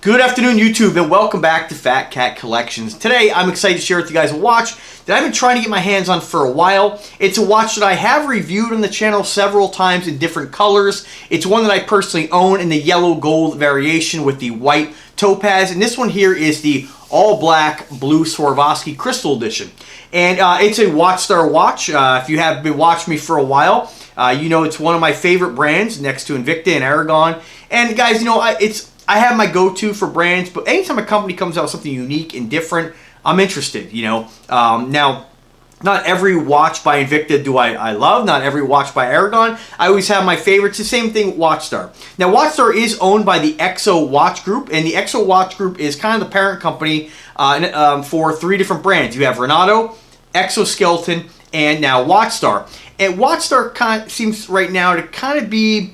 Good afternoon, YouTube, and welcome back to Fat Cat Collections. Today, I'm excited to share with you guys a watch that I've been trying to get my hands on for a while. It's a watch that I have reviewed on the channel several times in different colors. It's one that I personally own in the yellow gold variation with the white topaz, and this one here is the all black blue Swarvoski Crystal Edition. And it's a Watchstar watch. If you have been watching me for a while, you know it's one of my favorite brands next to Invicta and Aragon. And guys, you know, I have my go-to for brands, but anytime a company comes out with something unique and different, I'm interested, you know. Now, not every watch by Invicta do I love, not every watch by Aragon. I always have my favorites. The same thing with Watchstar. Now, Watchstar is owned by the Exo Watch Group, and the Exo Watch Group is kind of the parent company for three different brands. You have Renato, Exoskeleton, and now Watchstar. And Watchstar kind of seems right now to kind of be,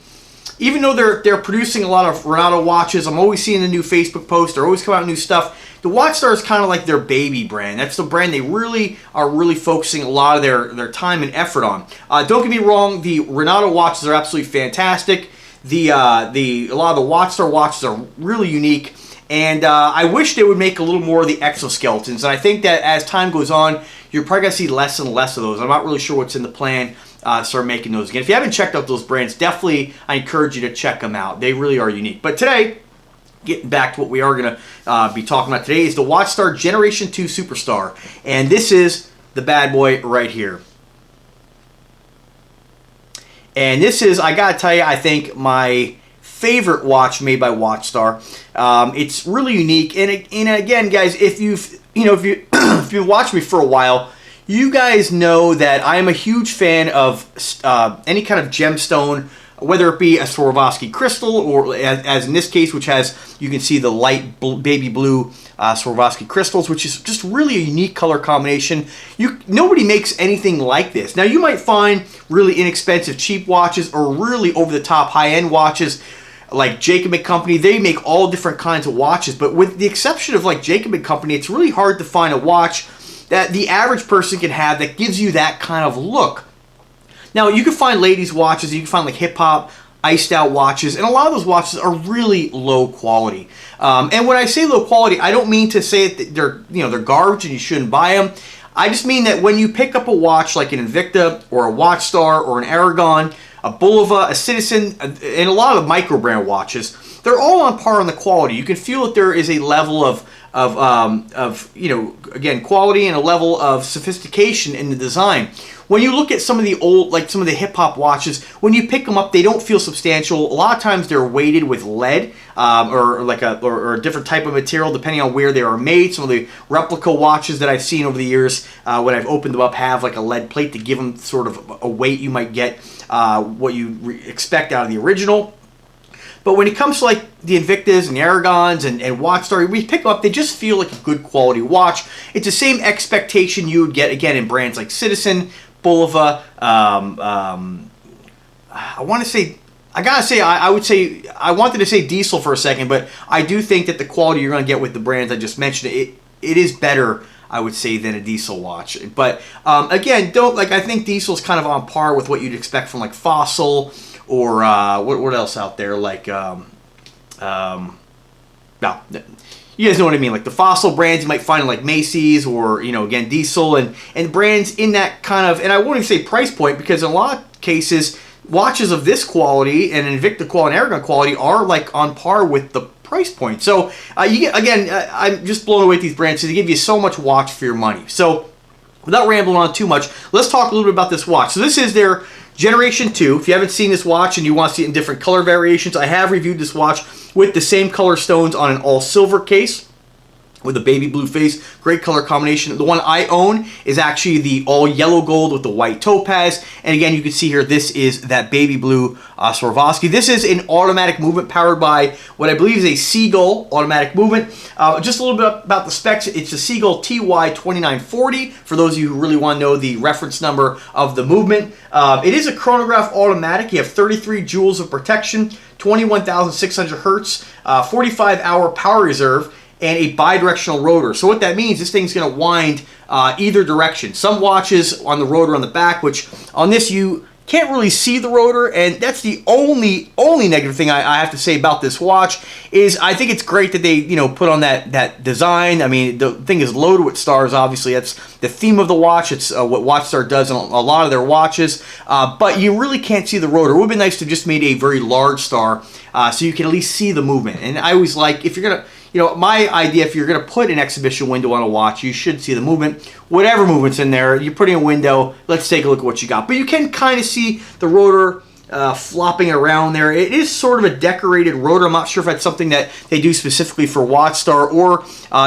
even though they're producing a lot of Renato watches, I'm always seeing the new Facebook posts, they're always coming out with new stuff. The Watchstar is kind of like their baby brand. That's the brand they really are focusing a lot of their time and effort on. Don't get me wrong, the Renato watches are absolutely fantastic. A lot of the Watchstar watches are really unique, and I wish they would make a little more of the exoskeletons. And I think that as time goes on, you're probably going to see less and less of those. I'm not really sure what's in the plan. Start making those again. If you haven't checked out those brands, definitely I encourage you to check them out. They really are unique. But today, getting back to what we are going to be talking about today, is the Watchstar Generation 2 Superstar. And this is the bad boy right here. And this is, I got to tell you, I think my favorite watch made by Watchstar. It's really unique. And again, guys, if you've watched me for a while, you guys know that I am a huge fan of any kind of gemstone, whether it be a Swarvoski crystal or, as in this case, which has, you can see the light baby blue Swarvoski crystals, which is just really a unique color combination. Nobody makes anything like this. Now, you might find really inexpensive cheap watches or really over-the-top high-end watches like Jacob & Company. They make all different kinds of watches, but with the exception of like Jacob & Company, it's really hard to find a watch that the average person can have that gives you that kind of look. Now, you can find ladies' watches, you can find like hip-hop, iced-out watches, and a lot of those watches are really low quality. And when I say low quality, I don't mean to say that they're garbage and you shouldn't buy them. I just mean that when you pick up a watch like an Invicta or a Watchstar or an Aragon, a Bulova, a Citizen, and a lot of micro-brand watches, they're all on par on the quality. You can feel that there is a level of again, quality and a level of sophistication in the design. When you look at some of the old, like some of the hip-hop watches, when you pick them up, they don't feel substantial. A lot of times they're weighted with lead or a different type of material, depending on where they are made. Some of the replica watches that I've seen over the years, when I've opened them up, have like a lead plate to give them sort of a weight you might get what you expect out of the original. But when it comes to like the Invictas and the Aragons and Watchstar, we pick them up, they just feel like a good quality watch. It's the same expectation you would get, again, in brands like Citizen, Bulova, I wanted to say Diesel for a second, but I do think that the quality you're going to get with the brands I just mentioned, it is better, I would say, than a Diesel watch. But again, I think Diesel's kind of on par with what you'd expect from like Fossil, or what else out there, like no, you guys know what I mean, like the Fossil brands you might find in like Macy's, or again, Diesel and brands in that kind of, and I won't even say price point, because in a lot of cases watches of this quality and Invicta quality and Aragon quality are like on par with the price point. So you get, again, I'm just blown away with these brands because they give you so much watch for your money. So without rambling on too much, let's talk a little bit about this watch. So this is their Generation 2. If you haven't seen this watch and you want to see it in different color variations, I have reviewed this watch with the same color stones on an all-silver case with a baby blue face. Great color combination. The one I own is actually the all yellow gold with the white topaz. And again, you can see here, this is that baby blue Swarvoski. This is an automatic movement powered by what I believe is a Seagull automatic movement. Just a little bit about the specs. It's a Seagull TY2940, for those of you who really want to know the reference number of the movement. It is a chronograph automatic. You have 33 joules of protection, 21,600 hertz, 45-hour power reserve, and a bidirectional rotor. So what that means, this thing's going to wind either direction. Some watches on the rotor on the back, which on this you can't really see the rotor, and that's the only negative thing I have to say about this watch. Is I think it's great that they, you know, put on that design. I mean, the thing is loaded with stars. Obviously, that's the theme of the watch. It's what Watchstar does on a lot of their watches. But you really can't see the rotor. It would be nice to just made a very large star, so you can at least see the movement. And I always like, if you're gonna, you know, my idea, if you're going to put an exhibition window on a watch, you should see the movement. Whatever movement's in there, you're putting a window, let's take a look at what you got. But you can kind of see the rotor flopping around there. It is sort of a decorated rotor. I'm not sure if that's something that they do specifically for Watchstar, or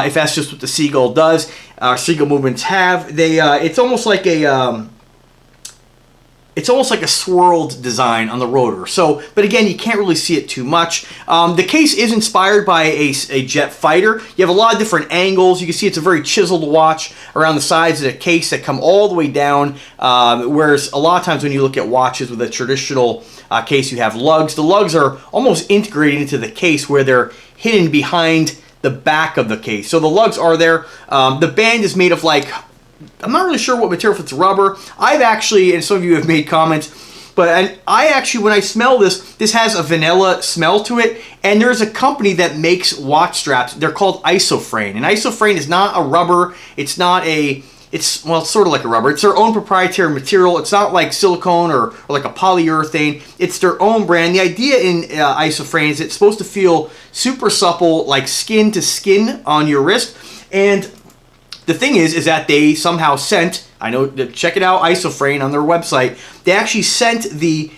if that's just what the Seagull does. Seagull movements have. It's almost like a... It's almost like a swirled design on the rotor. So, but again, you can't really see it too much. The case is inspired by a jet fighter. You have a lot of different angles. You can see it's a very chiseled watch around the sides of the case that come all the way down. Whereas a lot of times when you look at watches with a traditional case, you have lugs. The lugs are almost integrated into the case where they're hidden behind the back of the case. So the lugs are there. The band is made of, like, I'm not really sure what material, if it's rubber. I've actually, and some of you have made comments, but I actually, when I smell this has a vanilla smell to it, and there's a company that makes watch straps. They're called Isofrane, and Isofrane is not a rubber. It's not a, well, it's sort of like a rubber. It's their own proprietary material. It's not like silicone or like a polyurethane. It's their own brand. The idea in Isofrane is it's supposed to feel super supple, like skin to skin on your wrist, and the thing is that they somehow sent, I know, check it out, Isofrane on their website, they actually sent the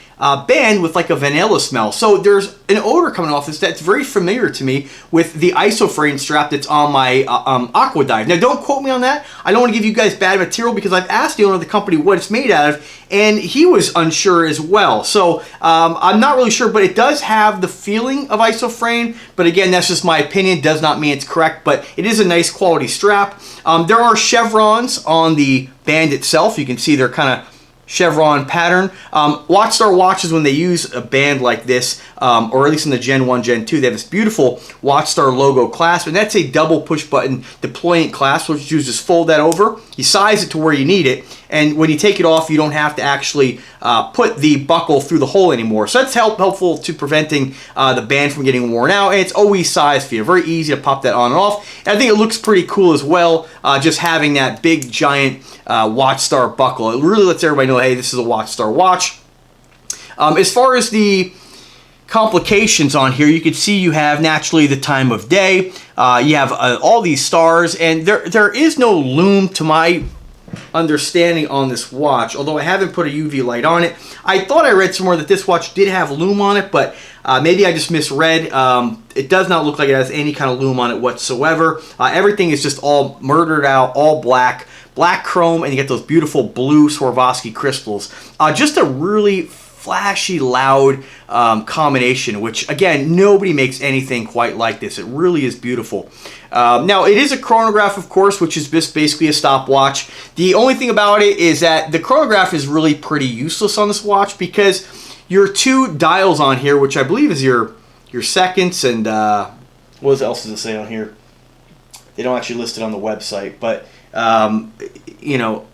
band with like a vanilla smell. So there's an odor coming off this that's very familiar to me with the Isofrane strap that's on my Aqua Dive. Now, don't quote me on that. I don't want to give you guys bad material, because I've asked the owner of the company what it's made out of, and he was unsure as well. So I'm not really sure, but it does have the feeling of Isofrane. But again, that's just my opinion. Does not mean it's correct, but it is a nice quality strap. There are chevrons on the band itself. You can see they're kind of chevron pattern. Watchstar watches, when they use a band like this, or at least in the Gen 1, Gen 2, they have this beautiful Watchstar logo clasp, and that's a double push button deployant clasp, which you just fold that over, you size it to where you need it, and when you take it off, you don't have to actually put the buckle through the hole anymore. So that's helpful to preventing the band from getting worn out, and it's always sized for you. Very easy to pop that on and off. And I think it looks pretty cool as well, just having that big giant Watchstar buckle. It really lets everybody know, hey, this is a Watchstar watch. As far as the complications on here, you can see you have naturally the time of day. You have all these stars, and there is no lume to my understanding on this watch, although I haven't put a UV light on it. I thought I read somewhere that this watch did have lume on it, but maybe I just misread. It does not look like it has any kind of lume on it whatsoever. Everything is just all murdered out, all black chrome, and you get those beautiful blue Swarvoski crystals. Just a really flashy, loud combination, which again, nobody makes anything quite like this. It really is beautiful. Now, it is a chronograph, of course, which is just basically a stopwatch. The only thing about it is that the chronograph is really pretty useless on this watch, because your two dials on here, which I believe is your seconds, and what else does it say on here? They don't actually list it on the website, but you know,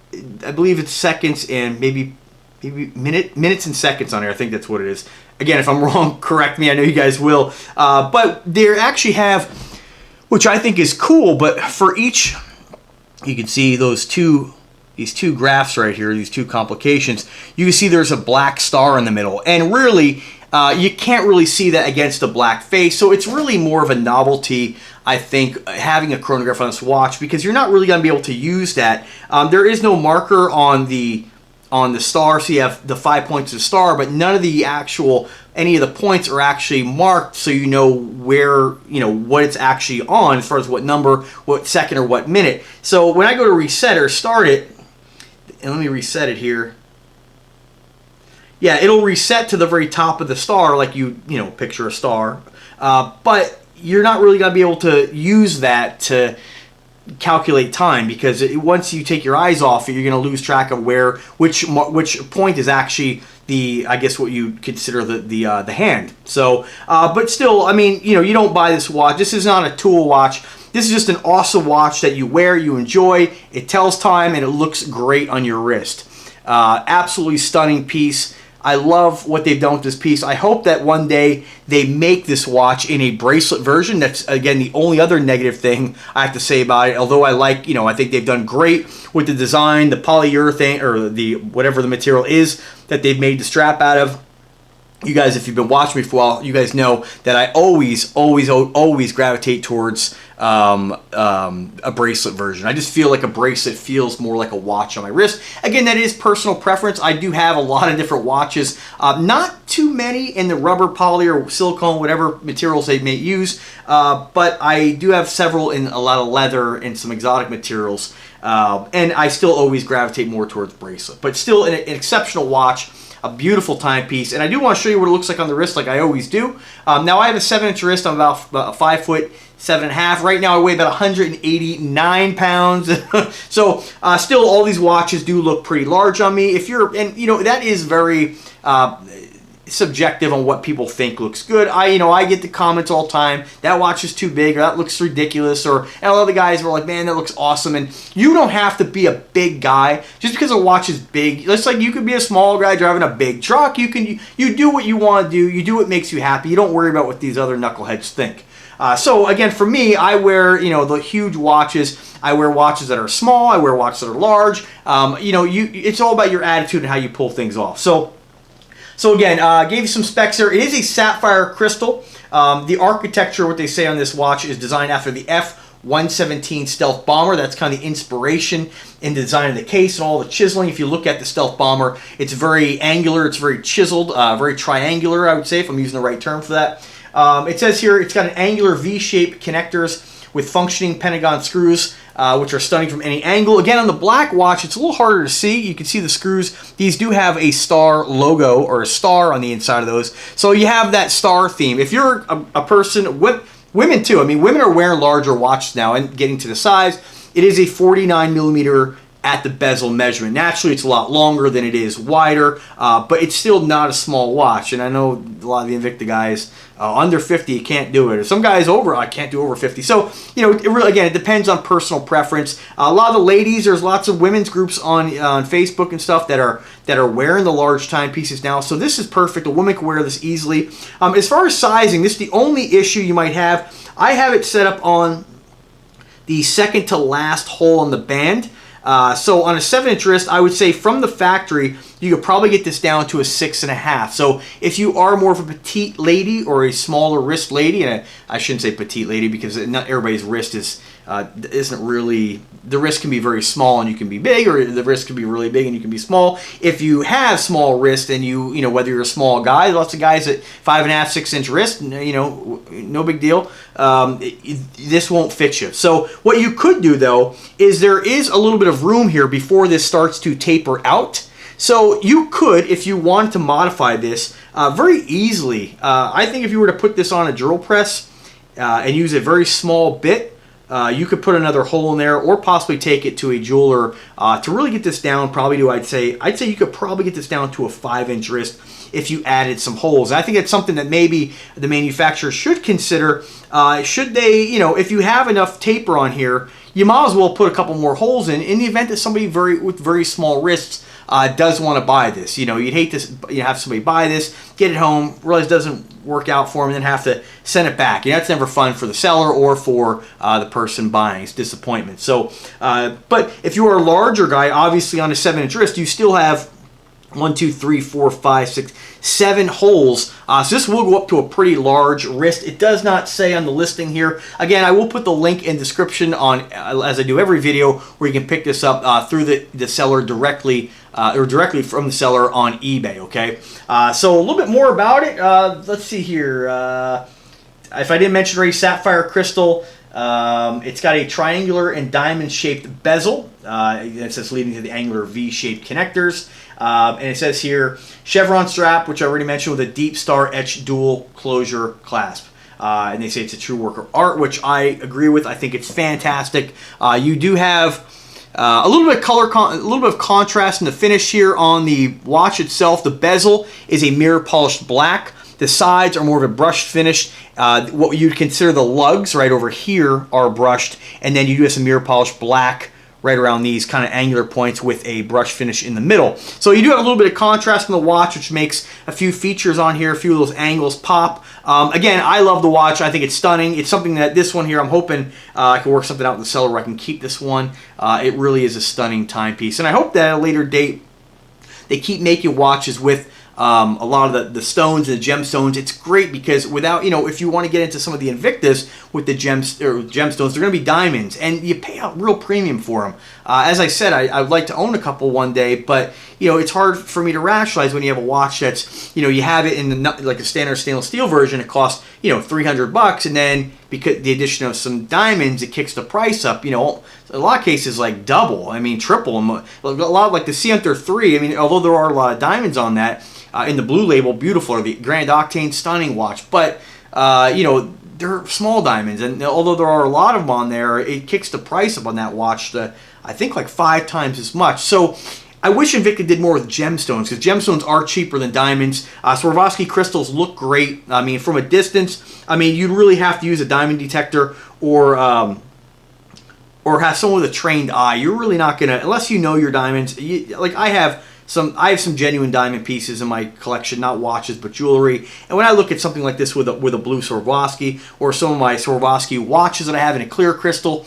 I believe it's seconds and maybe minutes and seconds on here. I think that's what it is. Again, if I'm wrong, correct me. I know you guys will. But they actually have, which I think is cool, but for each, you can see these two graphs right here, these two complications. You can see there's a black star in the middle, and really, you can't really see that against a black face. So it's really more of a novelty, I think, having a chronograph on this watch, because you're not really going to be able to use that. There is no marker on the star, so you have the 5 points of the star, but none of the any of the points are actually marked, so you know where, what it's actually on as far as what number, what second, or what minute. So when I go to reset or start it, and let me reset it here. Yeah, it'll reset to the very top of the star, like you picture a star, but you're not really going to be able to use that to calculate time, because once you take your eyes off it, you're going to lose track of which point is actually I guess what you consider the hand. So, but still, I mean, you don't buy this watch. This is not a tool watch. This is just an awesome watch that you wear, you enjoy. It tells time, and it looks great on your wrist. Absolutely stunning piece. I love what they've done with this piece. I hope that one day they make this watch in a bracelet version. That's, again, the only other negative thing I have to say about it. Although I like, I think they've done great with the design, the polyurethane, or the whatever the material is that they've made the strap out of. You guys, if you've been watching me for a while, you guys know that I always gravitate towards a bracelet version. I just feel like a bracelet feels more like a watch on my wrist. Again, that is personal preference. I do have a lot of different watches. Not too many in the rubber, poly, or silicone, whatever materials they may use. But I do have several in a lot of leather and some exotic materials. And I still always gravitate more towards bracelet. But still an exceptional watch. A beautiful timepiece, and I do want to show you what it looks like on the wrist, like I always do. Now I have a 7-inch wrist. I'm about 5 foot 7.5. Right now I weigh about 189 pounds. So still, all these watches do look pretty large on me. If you're, and that is very subjective on what people think looks good. I get the comments all the time, that watch is too big, or that looks ridiculous, and a lot of the guys were like, man, that looks awesome. And you don't have to be a big guy just because a watch is big. It's like you could be a small guy driving a big truck. You do what you want to do. You do what makes you happy. You don't worry about what these other knuckleheads think. So again, for me, I wear the huge watches. I wear watches that are small. I wear watches that are large. It's all about your attitude and how you pull things off. So again, gave you some specs here. It is a sapphire crystal. The architecture, what they say on this watch, is designed after the F-117 stealth bomber. That's kind of the inspiration in the design of the case and all the chiseling. If you look at the stealth bomber, it's very angular, it's very chiseled, very triangular, I would say, if I'm using the right term for that. It says here it's got an angular V-shaped connectors with functioning pentagon screws, which are stunning from any angle. Again, on the black watch, it's a little harder to see. You can see the screws. These do have a star logo or a star on the inside of those. So you have that star theme. If you're a person, women too, women are wearing larger watches now and getting to the size. It is a 49 millimeter at the bezel measurement. Naturally, it's a lot longer than it is wider, but it's still not a small watch. And I know a lot of the Invicta guys, under 50, you can't do it. Some guys I can't do over 50. So, it really, again, it depends on personal preference. A lot of the ladies, there's lots of women's groups on Facebook and stuff that are wearing the large timepieces now. So this is perfect. A woman can wear this easily. As far as sizing, this is the only issue you might have. I have it set up on the second to last hole on the band. So on a 7-inch wrist, I would say from the factory, you could probably get this down to a 6.5. So if you are more of a petite lady or a smaller wrist lady, and I shouldn't say petite lady because not everybody's wrist isn't really, the wrist can be very small and you can be big, or the wrist can be really big and you can be small. If you have small wrist and whether you're a small guy, lots of guys at 5.5, 6-inch wrist, no big deal. This won't fit you. So what you could do though is there is a little bit of room here before this starts to taper out. So you could, if you wanted to modify this very easily, I think if you were to put this on a drill press and use a very small bit, you could put another hole in there, or possibly take it to a jeweler to really get this down. Probably to I'd say you could probably get this down to a 5-inch wrist if you added some holes. And I think it's something that maybe the manufacturer should consider. Should they, if you have enough taper on here, you might as well put a couple more holes in the event that somebody with very small wrists does want to buy this. You'd hate to have somebody buy this, get it home, realize it doesn't work out for them, and then have to send it back. That's never fun for the seller or for the person buying. It's disappointment. So, but if you are a larger guy, obviously on a 7-inch wrist, you still have 1, 2, 3, 4, 5, 6, 7 holes. So this will go up to a pretty large wrist. It does not say on the listing here. Again, I will put the link in description on, as I do every video, where you can pick this up through the seller directly, or directly from the seller on eBay. Okay. So a little bit more about it. Let's see here. If I didn't mention already, sapphire crystal. It's got a triangular and diamond-shaped bezel. It says leading to the angular V-shaped connectors. And it says here, chevron strap, which I already mentioned, with a deep star etched dual closure clasp. And they say it's a true work of art, which I agree with. I think it's fantastic. You do have a little bit of color, a little bit of contrast in the finish here on the watch itself. The bezel is a mirror polished black. The sides are more of a brushed finish. What you'd consider the lugs right over here are brushed, and then you do have some mirror polished black right around these kind of angular points with a brush finish in the middle. So you do have a little bit of contrast in the watch, which makes a few features on here, a few of those angles pop. Again, I love the watch. I think it's stunning. It's something that this one here, I'm hoping I can work something out in the cellar where I can keep this one. It really is a stunning timepiece. And I hope that at a later date, they keep making watches with a lot of the stones and the gemstones. It's great because without, if you want to get into some of the Invictus with the gemstones, they're going to be diamonds, and you pay a real premium for them. As I said, I'd like to own a couple one day, but it's hard for me to rationalize when you have a watch that's, you have it in like a standard stainless steel version. It costs, $300, and then because the addition of some diamonds, it kicks the price up. A lot of cases like double. I mean, triple. A lot like the C Hunter 3. I mean, although there are a lot of diamonds on that. In the blue label, beautiful, or the Grand Octane, stunning watch. But, they're small diamonds. And although there are a lot of them on there, it kicks the price up on that watch to, I think, like 5 times as much. So I wish Invicta did more with gemstones, because gemstones are cheaper than diamonds. Swarvoski crystals look great. I mean, from a distance, you'd really have to use a diamond detector or have someone with a trained eye. You're really not going to, unless you know your diamonds. Like I have some genuine diamond pieces in my collection, not watches but jewelry. And when I look at something like this with a blue Swarvoski, or some of my Swarvoski watches that I have in a clear crystal,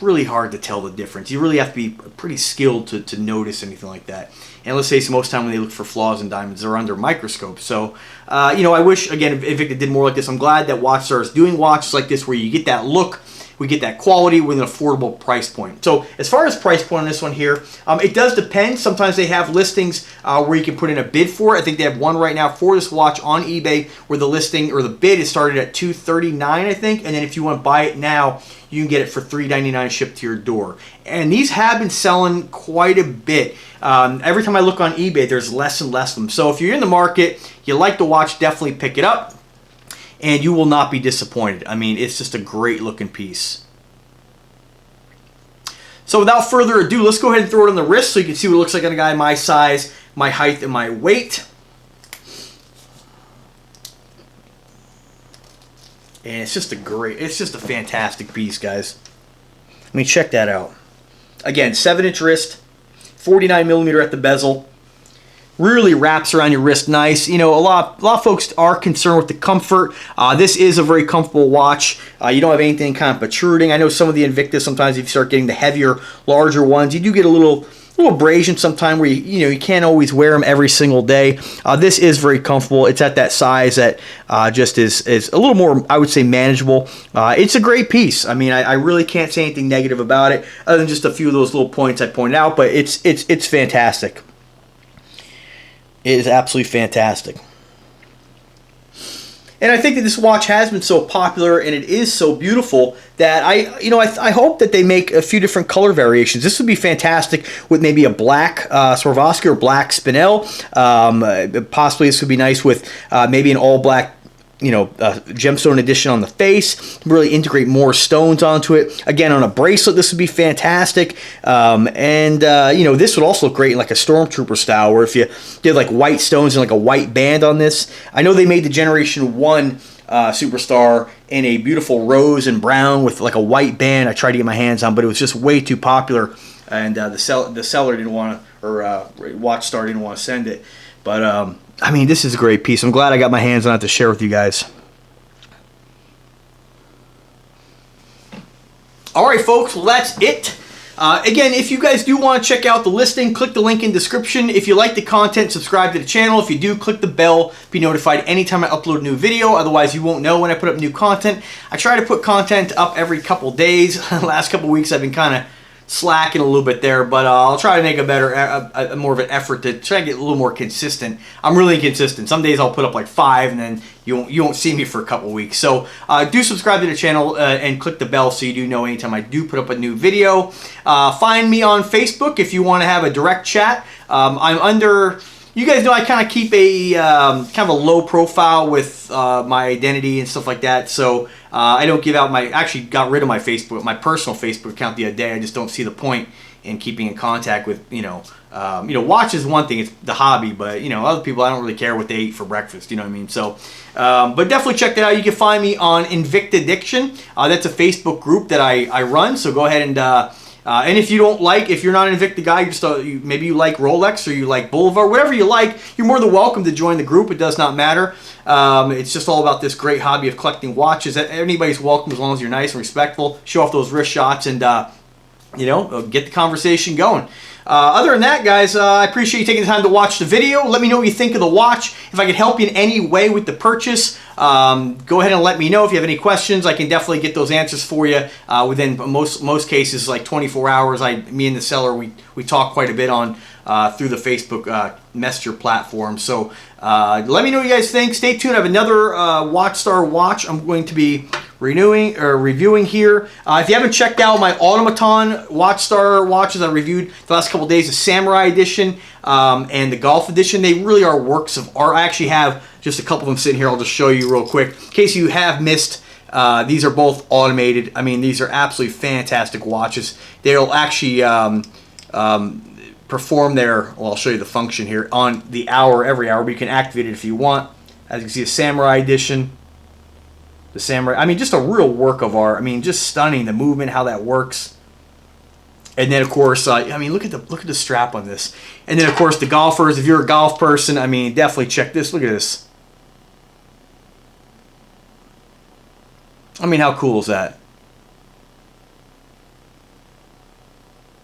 really hard to tell the difference. You really have to be pretty skilled to notice anything like that. And let's face it, most of the time when they look for flaws in diamonds, they're under a microscope. So, I wish, again, Invicta did more like this. I'm glad that Watchstar is doing watches like this where you get that look, we get that quality with an affordable price point. So as far as price point on this one here, it does depend. Sometimes they have listings where you can put in a bid for it. I think they have one right now for this watch on eBay where the listing or the bid is started at $239, I think. And then if you want to buy it now, you can get it for $399 shipped to your door. And these have been selling quite a bit. Every time I look on eBay, there's less and less of them. So if you're in the market, you like the watch, definitely pick it up, and you will not be disappointed. I mean, it's just a great looking piece. So without further ado, let's go ahead and throw it on the wrist so you can see what it looks like on a guy my size, my height, and my weight. And it's just a fantastic piece, guys. I mean, check that out. Again, 7-inch wrist, 49mm at the bezel. Really wraps around your wrist nice. A lot of folks are concerned with the comfort. This is a very comfortable watch. You don't have anything kind of protruding. I know some of the Invictus, sometimes if you start getting the heavier, larger ones, you do get a little abrasion sometime where you can't always wear them every single day. This is very comfortable. It's at that size that just is a little more, I would say, manageable. It's a great piece. I mean, I really can't say anything negative about it other than just a few of those little points I pointed out, but it's fantastic. It is absolutely fantastic. And I think that this watch has been so popular and it is so beautiful that I hope that they make a few different color variations. This would be fantastic with maybe a black Swarvoski or black spinel. Possibly this would be nice with maybe an all black gemstone edition on the face, really integrate more stones onto it. Again, on a bracelet, this would be fantastic. This would also look great in like a Stormtrooper style, where if you did like white stones and like a white band on this. I know they made the Generation 1 Superstar in a beautiful rose and brown with like a white band. I tried to get my hands on, but it was just way too popular, and the seller didn't want to, or Watchstar didn't want to send it. But I mean, this is a great piece. I'm glad I got my hands on it to share with you guys. Alright folks, well that's it. Again, if you guys do want to check out the listing, click the link in description. If you like the content, subscribe to the channel. If you do, click the bell, be notified anytime I upload a new video. Otherwise, you won't know when I put up new content. I try to put content up every couple days. The last couple weeks I've been kind of slacking a little bit there, but I'll try to make a more of an effort to try to get a little more consistent. I'm really inconsistent. Some days I'll put up like 5 and then you won't see me for a couple weeks. So do subscribe to the channel and click the bell so you do know anytime I do put up a new video. Find me on Facebook if you want to have a direct chat. I'm under... You guys know I kind of keep a kind of a low profile with my identity and stuff like that, so I don't give out my. Actually, got rid of my my personal Facebook account the other day. I just don't see the point in keeping in contact with watch is one thing, it's the hobby, but other people I don't really care what they eat for breakfast. You know what I mean? So, but definitely check that out. You can find me on Invicta Addiction. That's a Facebook group that I run. So go ahead and And if you don't like, if you're not an Invicta guy, maybe you like Rolex or you like Boulevard, whatever you like, you're more than welcome to join the group. It does not matter. It's just all about this great hobby of collecting watches. Anybody's welcome as long as you're nice and respectful. Show off those wrist shots and, you know, get the conversation going. Other than that, guys, I appreciate you taking the time to watch the video. Let me know what you think of the watch. If I can help you in any way with the purchase, go ahead and let me know. If you have any questions, I can definitely get those answers for you within most cases, like 24 hours. Me and the seller, we talk quite a bit on through the Facebook Messenger platform. So let me know what you guys think. Stay tuned. I have another Watchstar watch I'm going to be reviewing here. If you haven't checked out my Automaton Watchstar watches I reviewed the last couple days, the Samurai Edition and the Golf Edition, they really are works of art. I actually have just a couple of them sitting here. I'll just show you real quick. In case you have missed, these are both automated. I mean, these are absolutely fantastic watches. They'll actually perform their, well, I'll show you the function here, on the hour, every hour, but you can activate it if you want. As you can see, a Samurai Edition. The Samurai, I mean, just a real work of art. I mean, just stunning, the movement, how that works. And then, of course, I mean, look at the strap on this. And then, of course, the golfers. If you're a golf person, I mean, definitely check this. Look at this. I mean, how cool is that?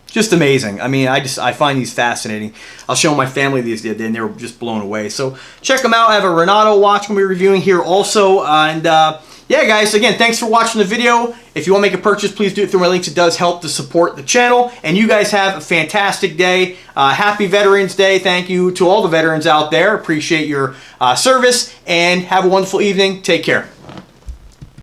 Just amazing. I mean, I find these fascinating. I'll show my family these the other day, and they were just blown away. So check them out. I have a Renato watch I'm going to be reviewing here also. Yeah, guys, again, thanks for watching the video. If you want to make a purchase, please do it through my links. It does help to support the channel. And you guys have a fantastic day. Happy Veterans Day. Thank you to all the veterans out there. Appreciate your service. And have a wonderful evening. Take care.